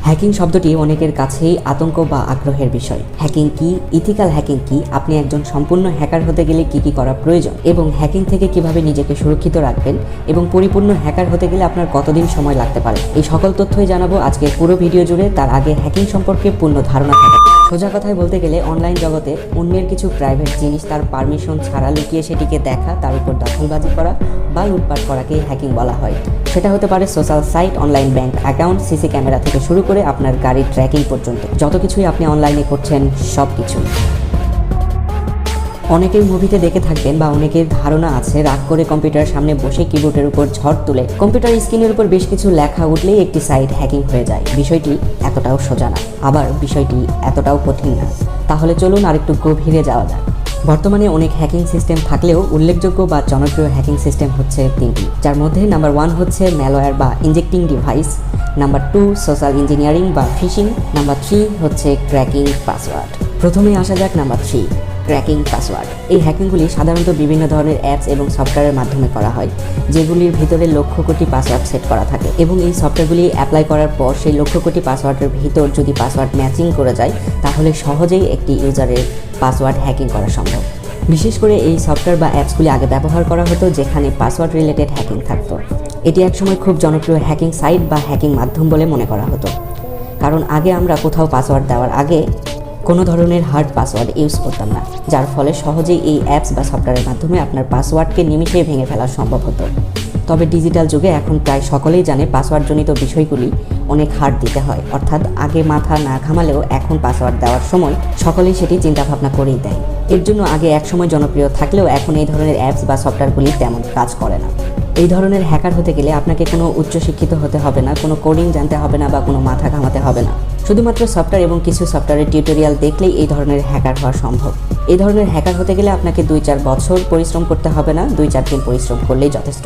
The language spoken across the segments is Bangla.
হ্যাকিং শব্দটি অনেকের কাছেই আতঙ্ক বা আগ্রহের বিষয়। হ্যাকিং কি, ইথিক্যাল হ্যাকিং কি, আপনি একজন সম্পূর্ণ হ্যাকার হতে গেলে কি কি করা প্রয়োজন এবং হ্যাকিং থেকে কিভাবে নিজেকে সুরক্ষিত রাখবেন এবং পরিপূর্ণ হ্যাকার হতে গেলে আপনার কতদিন সময় লাগতে পারে, এই সকল তথ্যই জানাবো আজকের পুরো ভিডিও জুড়ে। তার আগে হ্যাকিং সম্পর্কে পূর্ণ ধারণা থাকা। সোজা কথায় বলতে গেলে অনলাইন জগতে অন্যের কিছু প্রাইভেট জিনিস তার পারমিশন ছাড়া লুকিয়ে সেটিকে দেখা, তার উপর দখলবাজি করা বা লুটপাট করাকেই হ্যাকিং বলা হয়। সেটা হতে পারে social site, online bank account, CC camera থেকে শুরু করে আপনার গাড়ির ট্র্যাকিং পর্যন্ত যত কিছুই আপনি অনলাইনে করছেন সব কিছু। অনেকেই মুভিতে দেখে থাকবেন বা অনেকের ধারণা আছে রাগ করে কম্পিউটারের সামনে বসে কিবোর্ডের উপর ঝড় তুলে কম্পিউটার স্ক্রিনের উপর বেশ কিছু লেখা উঠলেই একটি সাইট হ্যাকিং হয়ে যায়। বিষয়টি এতটাও সোজা না, আবার বিষয়টি এতটাও কঠিন না। তাহলে চলুন আরেকটু গভীরে যাওয়া যাক। বর্তমানে অনেক হ্যাকিং সিস্টেম থাকলেও উল্লেখযোগ্য বা জনপ্রিয় হ্যাকিং সিস্টেম হচ্ছে তিনটি, যার মধ্যে নাম্বার 1 হচ্ছে ম্যালওয়্যার বা injecting device, number 2 social engineering বা ফিশিং, নাম্বার 3 হচ্ছে ক্র্যাকিং পাসওয়ার্ড। প্রথমে আসা যাক নাম্বার 3, ক্র্যাকিং পাসওয়ার্ড। এই হ্যাকিংগুলি সাধারণত বিভিন্ন ধরনের অ্যাপস এবং সফটওয়্যারের মাধ্যমে করা হয়, যেগুলির ভিতরে লক্ষ কোটি পাসওয়ার্ড সেট করা থাকে এবং এই সফটওয়্যারগুলি অ্যাপ্লাই করার পর সেই লক্ষ কোটি পাসওয়ার্ডের ভিতর যদি পাসওয়ার্ড ম্যাচিং করে যায় তাহলে সহজেই একটি ইউজারের পাসওয়ার্ড হ্যাকিং করা সম্ভব। বিশেষ করে এই সফটওয়্যার বা অ্যাপসগুলি আগে ব্যবহার করা হতো যেখানে পাসওয়ার্ড রিলেটেড হ্যাকিং থাকতো। এটি একসময় খুব জনপ্রিয় হ্যাকিং সাইট বা হ্যাকিং মাধ্যম বলে মনে করা হতো, কারণ আগে আমরা কোথাও পাসওয়ার্ড দেওয়ার আগে কোনো ধরনের হার্ড পাসওয়ার্ড ইউজ করতাম না, যার ফলে সহজেই এই অ্যাপস বা সফটওয়্যারের মাধ্যমে আপনার পাসওয়ার্ডকে নিমিষেই ভেঙে ফেলা সম্ভব হতো। তবে ডিজিটাল যুগে এখন প্রায় সকলেই জানে পাসওয়ার্ডজনিত বিষয়গুলি অনেক হার্ড দিতে হয়, অর্থাৎ আগে মাথা না ঘামালেও এখন পাসওয়ার্ড দেওয়ার সময় সকলেই সেটি চিন্তাভাবনা করেই দেয়। এর জন্য আগে একসময় জনপ্রিয় থাকলেও এখন এই ধরনের অ্যাপস বা সফটওয়্যারগুলি তেমন কাজ করে না। এই ধরনের হ্যাকার হতে গেলে আপনাকে কোনো উচ্চশিক্ষিত হতে হবে না, কোনো কোডিং জানতে হবে না বা কোনো মাথা ঘামাতে হবে না। শুধুমাত্র সফটওয়্যার এবং কিছু সফটওয়্যারের টিউটোরিয়াল দেখলেই এই ধরনের হ্যাকার হওয়া সম্ভব। এই ধরনের হ্যাকার হতে গেলে আপনাকে 2-4 বছর পরিশ্রম করতে হবে না, 2-4 দিন পরিশ্রম করলেই যথেষ্ট।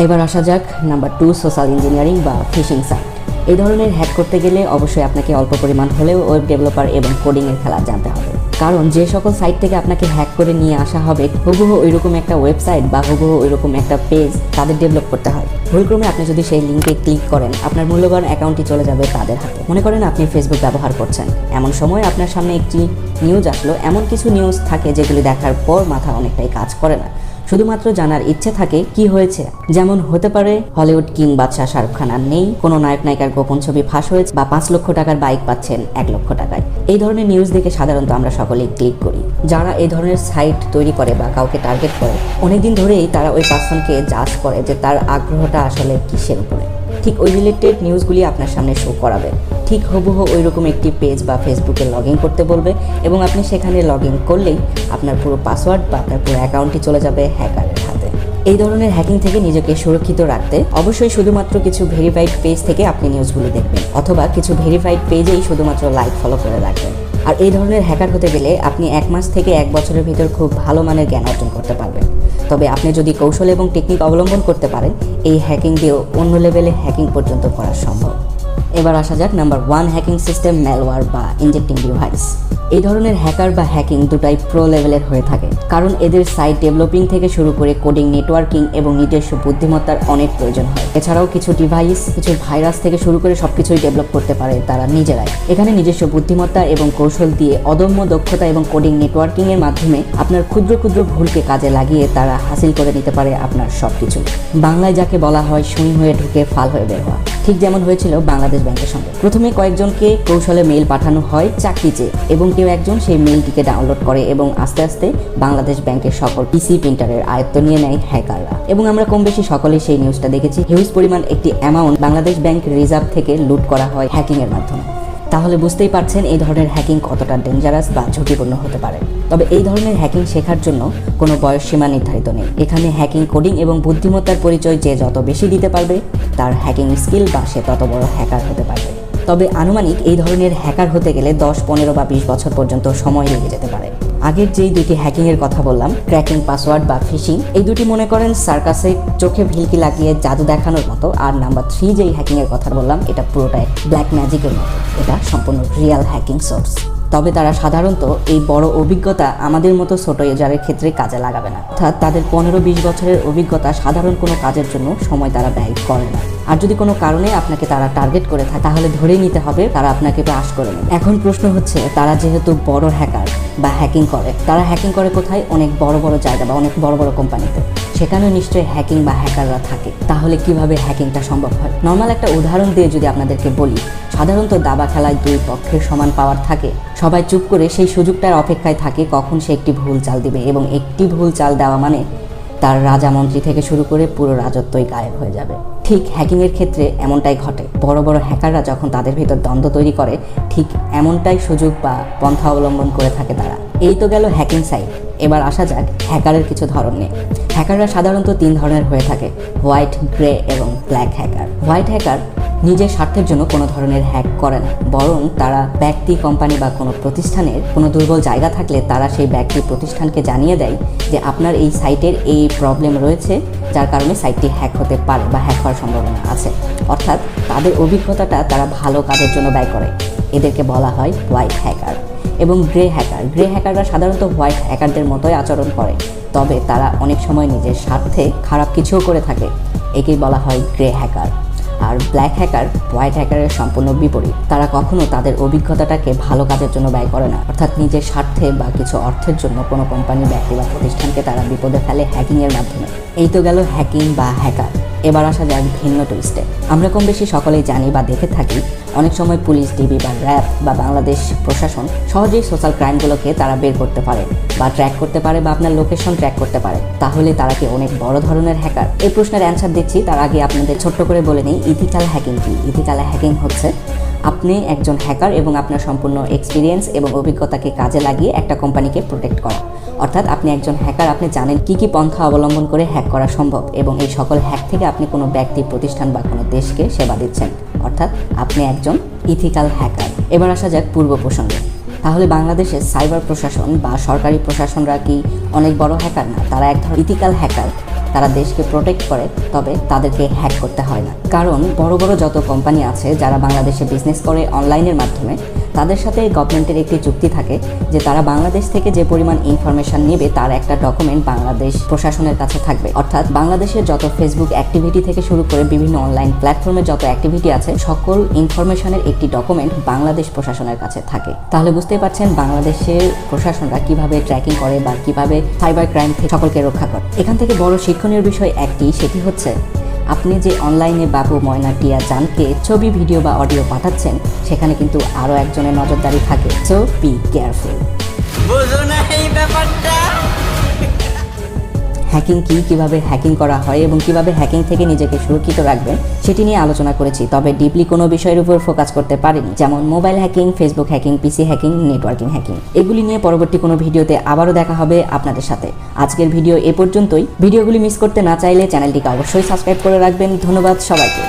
এবার আসা যাক নাম্বার 2, সোশ্যাল ইঞ্জিনিয়ারিং বা ফিশিং সাইট। এই ধরনের হ্যাক করতে গেলে অবশ্যই আপনাকে অল্প পরিমাণ হলেও ওয়েব ডেভেলপার এবং কোডিংয়ের খেলা জানতে হবে, কারণ যে সকল সাইট থেকে আপনাকে হ্যাক করে নিয়ে আসা হবে হুবহু ওইরকম একটা ওয়েবসাইট বা হুবহু ওইরকম একটা পেজ তাদের ডেভেলপ করতে হয়। ভুলক্রমে আপনি যদি সেই লিঙ্কে ক্লিক করেন আপনার মূল্যবান অ্যাকাউন্টটি চলে যাবে তাদের হাতে। মনে করেন আপনি ফেসবুক ব্যবহার করছেন, এমন সময় আপনার সামনে একটি নিউজ আসলো। এমন কিছু নিউজ থাকে যেগুলি দেখার পর মাথা অনেকটাই কাজ করে না, শুধুমাত্র জানার ইচ্ছে থাকে কি হয়েছে। যেমন হতে পারে হলিউড কিং বাদশাহ শাহরুখ খান আর নেই, কোনো নায়ক নায়িকার গোপন ছবি ফাঁস হয়েছে, বা 5 লক্ষ টাকার বাইক পাচ্ছেন 1 লক্ষ টাকায়। এই ধরনের নিউজ দেখে সাধারণত আমরা সকলেই ক্লিক করি। যারা এই ধরনের সাইট তৈরি করে বা কাউকে টার্গেট করে অনেকদিন ধরেই তারা ওই পার্সনকে জাজ করে যে তার আগ্রহটা আসলে কিসের উপরে। ঠিক ওই রিলেটেড নিউজগুলি আপনার সামনে শো করাবে। ঠিক হুবহু ওই রকম একটি পেজ বা ফেসবুকে লগ ইন করতে বলবে এবং আপনি সেখানে লগ ইন করলেই আপনার পুরো পাসওয়ার্ড বা আপনার পুরো অ্যাকাউন্টটি চলে যাবে হ্যাকারের হাতে। এই ধরনের হ্যাকিং থেকে নিজেকে সুরক্ষিত রাখতে অবশ্যই শুধুমাত্র কিছু ভেরিফাইড পেজ থেকে আপনি নিউজগুলি দেখবেন, অথবা কিছু ভেরিফাইড পেজেই শুধুমাত্র লাইক ফলো করে রাখবেন। আর এই ধরনের হ্যাকার হতে গেলে আপনি 1 মাস থেকে 1 বছরের ভিতর খুব ভালো মানের জ্ঞান অর্জন করতে পারবেন। তবে আপনি যদি কৌশল এবং টেকনিক অবলম্বন করতে পারেন এই হ্যাকিং দিয়েও অন্য লেভেলে হ্যাকিং পর্যন্ত করা সম্ভব। এবার আসা যাক নাম্বার 1, হ্যাকিং সিস্টেম ম্যালওয়্যার বা ইনজেক্টিং ডিভাইস। এই ধরনের হ্যাকার বা হ্যাকিং দুটাই প্রো লেভেলের হয়ে থাকে, কারণ এদের সাইট ডেভেলপিং থেকে শুরু করে কোডিং, নেটওয়ার্কিং এবং নিজস্ব বুদ্ধিমত্তার অনেক প্রয়োজন হয়। এছাড়াও কিছু ডিভাইস, কিছু ভাইরাস থেকে শুরু করে সবকিছুই ডেভেলপ করতে পারে তারা নিজেরাই। এখানে নিজস্ব বুদ্ধিমত্তা এবং কৌশল দিয়ে অদম্য দক্ষতা এবং কোডিং, নেটওয়ার্কিং এর মাধ্যমে আপনার ক্ষুদ্র ক্ষুদ্র ভুলকে কাজে লাগিয়ে তারা হাসিল করে নিতে পারে আপনার সবকিছু। বাংলায় যাকে বলা হয় সুই হয়ে ঢুকে ফাল হয়ে বের হওয়া, ঠিক যেমন হয়েছিল বাংলাদেশ ব্যাংকের সঙ্গে। প্রথমে কয়েকজনকে কৌশলে মেইল পাঠানো হয় চাকরি চেয়ে এবং কেউ একজন সেই মেইলটিকে ডাউনলোড করে এবং আস্তে আস্তে বাংলাদেশ ব্যাংকের সকল পিসি প্রিন্টারের আয়ত্ত নিয়ে নেয় হ্যাকাররা। এবং আমরা কম বেশি সকলেই সেই নিউজটা দেখেছি, হিউজ পরিমাণ একটি অ্যামাউন্ট বাংলাদেশ ব্যাংক রিজার্ভ থেকে লুট করা হয় হ্যাকিং এর মাধ্যমে। তাহলে বুঝতেই পারছেন এই ধরনের হ্যাকিং কতটা ডেঞ্জারাস বা ঝুঁকিপূর্ণ হতে পারে। তবে এই ধরনের হ্যাকিং শেখার জন্য কোনো বয়স সীমা নির্ধারিত নেই। এখানে হ্যাকিং, কোডিং এবং বুদ্ধিমত্তার পরিচয় যে যত বেশি দিতে পারবে তার হ্যাকিং স্কিল বা সে তত বড় হ্যাকার হতে পারবে। তবে আনুমানিক এই ধরনের হ্যাকার হতে গেলে 10, 15 বা 20 বছর পর্যন্ত সময় লেগে যেতে পারে। আগের যেই দুটি হ্যাকিং এর কথা বললাম, ক্র্যাকিং পাসওয়ার্ড বা ফিশিং, এই দুটি মনে করেন সার্কাসে চোখে ভিলকি লাগিয়ে জাদু দেখানোর মতো। আর নাম্বার 3 যেই হ্যাকিং এর কথা বললাম এটা পুরোটাই ব্ল্যাক ম্যাজিকের মতো, এটা সম্পূর্ণ রিয়েল হ্যাকিং সোর্স। তবে তারা সাধারণত এই বড় অভিজ্ঞতা আমাদের মতো ছোট ইউজারের ক্ষেত্রে কাজে লাগাবে না, অর্থাৎ তাদের 15-20 বছরের অভিজ্ঞতা সাধারণ কোনো কাজের জন্য সময় তারা ব্যয় করে না। আর যদি কোনো কারণে আপনাকে তারা টার্গেট করে থাকে তাহলে ধরে নিতে হবে তারা আপনাকে ব্রাশ করে নেবে। এখন প্রশ্ন হচ্ছে, তারা যেহেতু বড় হ্যাকার বা হ্যাকিং করে, তারা হ্যাকিং করে কোথায়? অনেক বড় বড় জায়গা বা অনেক বড় বড় কোম্পানিতে। সেখানেও নিশ্চয়ই হ্যাকিং বা হ্যাকাররা থাকে। তাহলে কিভাবে হ্যাকিংটা সম্ভব হয়? নর্মাল একটা উদাহরণ দিয়ে যদি আপনাদেরকে বলি, সাধারণত দাবা খেলায় দুই পক্ষের সমান পাওয়ার থাকে। সবাই চুপ করে সেই সুযোগটার অপেক্ষায় থাকে কখন সে একটি ভুল চাল দিবে, এবং একটি ভুল চাল দেওয়া মানে তার রাজা মন্ত্রী থেকে শুরু করে পুরো রাজত্বই গায়েব হয়ে যাবে। ঠিক হ্যাকিংয়ের ক্ষেত্রে এমনটাই ঘটে। বড় বড় হ্যাকাররা যখন তাদের ভিতর দ্বন্দ্ব তৈরি করে, ঠিক এমনটাই সুযোগ বা পন্থা অবলম্বন করে থাকে তারা। এই তো গেল হ্যাকিং সাইড। এবার আসা যাক হ্যাকারের কিছু ধরন নিয়ে। হ্যাকাররা সাধারণত 3 ধরনের হয়ে থাকে: হোয়াইট, গ্রে এবং ব্ল্যাক হ্যাকার। হোয়াইট হ্যাকার নিজের স্বার্থের জন্য কোনো ধরনের হ্যাক করে না, বরং তারা ব্যক্তি, কোম্পানি বা কোনো প্রতিষ্ঠানের কোনো দুর্বল জায়গা থাকলে তারা সেই ব্যক্তি, প্রতিষ্ঠানকে জানিয়ে দেয় যে আপনার এই সাইটের এই প্রবলেম রয়েছে, যার কারণে সাইটটি হ্যাক হতে পারে বা হ্যাক হওয়ার সম্ভাবনা আছে। অর্থাৎ তাদের অভিজ্ঞতাটা তারা ভালো কাজের জন্য ব্যয় করে। এদেরকে বলা হয় হোয়াইট হ্যাকার। এবং গ্রে হ্যাকার। গ্রে হ্যাকাররা সাধারণত হোয়াইট হ্যাকারদের মতোই আচরণ করে, তবে তারা অনেক সময় নিজের স্বার্থে খারাপ কিছুও করে থাকে। একেই বলা হয় গ্রে হ্যাকার। আর ব্ল্যাক হ্যাকার হোয়াইট হ্যাকারের সম্পূর্ণ বিপরীত। তারা কখনো তাদের অভিজ্ঞতাটাকে ভালো কাজের জন্য ব্যয় করে না, অর্থাৎ নিজের স্বার্থে বা কিছু অর্থের জন্য কোনো কোম্পানি, ব্যক্তি বা প্রতিষ্ঠানকে তারা বিপদে ফেলে হ্যাকিংয়ের মাধ্যমে। এই তো গেল হ্যাকিং বা হ্যাকার। এবার আসা যাক ভিন্ন টুইস্টে। আমরা কম বেশি সকলেই জানি বা দেখে থাকি, অনেক সময় পুলিশ, ডিবি বা র্যাব বা বাংলাদেশ প্রশাসন সহজেই সোশ্যাল ক্রাইমগুলোকে তারা বের করতে পারে বা ট্র্যাক করতে পারে বা আপনার লোকেশন ট্র্যাক করতে পারে। তাহলে তারা কি অনেক বড় ধরনের হ্যাকার? এই প্রশ্নের অ্যান্সার দিচ্ছি, তার আগে আপনাদের ছোট্ট করে বলে নিই ইথিক্যাল হ্যাকিং কি। ইথিক্যাল হ্যাকিং হচ্ছে আপনি একজন হ্যাকার এবং আপনার সম্পূর্ণ এক্সপিরিয়েন্স এবং অভিজ্ঞতাকে কাজে লাগিয়ে একটা কোম্পানিকে প্রোটেক্ট করা। অর্থাৎ আপনি একজন হ্যাকার, আপনি জানেন কি কি পন্থা অবলম্বন করে হ্যাক করা সম্ভব, এবং এই সকল হ্যাক থেকে আপনি কোনো ব্যক্তি, প্রতিষ্ঠান বা কোনো দেশকে সেবা দিচ্ছেন। অর্থাৎ আপনি একজন ইথিক্যাল হ্যাকার। এবার আসা যাক পূর্ব প্রসঙ্গে। তাহলে বাংলাদেশের সাইবার প্রশাসন বা সরকারি প্রশাসনরা কি অনেক বড় হ্যাকার? না, তারা এক ধরনের ইথিক্যাল হ্যাকার। তারা দেশকে প্রোটেক্ট করে, তবে তাদেরকে হ্যাক করতে হয় না। কারণ বড় বড় যত কোম্পানি আছে যারা বাংলাদেশে বিজনেস করে অনলাইনের মাধ্যমে, তাদের সাথে গভর্নমেন্টের একটি চুক্তি থাকে যে তারা বাংলাদেশ থেকে যে পরিমাণ ইনফরমেশন নেবে তার একটা ডকুমেন্ট বাংলাদেশ প্রশাসনের কাছে থাকবে। অর্থাৎ বাংলাদেশের যত ফেসবুক অ্যাক্টিভিটি থেকে শুরু করে বিভিন্ন অনলাইন প্ল্যাটফর্মের যত অ্যাক্টিভিটি আছে, সকল ইনফরমেশনের একটি ডকুমেন্ট বাংলাদেশ প্রশাসনের কাছে থাকে। তাহলে বুঝতেই পারছেন বাংলাদেশের প্রশাসনরা কিভাবে ট্র্যাকিং করে বা কিভাবে সাইবার ক্রাইম থেকে সকলকে রক্ষা করে। এখান থেকে বড় শিক্ষণীয় বিষয় একটি, সেটি হচ্ছে আপনি যে অনলাইনে বাবু, ময়না, টিয়া, জানকে ছবি, ভিডিও বা অডিও পাঠাচ্ছেন, সেখানে কিন্তু আরও একজনের নজরদারি থাকে। So be careful. বুঝো না এই ব্যাপারটা? হ্যাকিং কি, কিভাবে হ্যাকিং করা হয় এবং কিভাবে হ্যাকিং থেকে নিজেকে সুরক্ষিত রাখবেন সেটি নিয়ে আলোচনা করেছি, তবে ডিপলি কোনো বিষয়ের উপর ফোকাস করতে পারিনি, যেমন মোবাইল হ্যাকিং, ফেসবুক হ্যাকিং, পিসি হ্যাকিং, নেটওয়ার্কিং হ্যাকিং। এগুলি নিয়ে পরবর্তী কোনো ভিডিওতে আবারও দেখা হবে আপনাদের সাথে। আজকের ভিডিও এ পর্যন্তই। ভিডিওগুলি মিস করতে না চাইলে চ্যানেলটিকে অবশ্যই সাবস্ক্রাইব করে রাখবেন। ধন্যবাদ সবাইকে।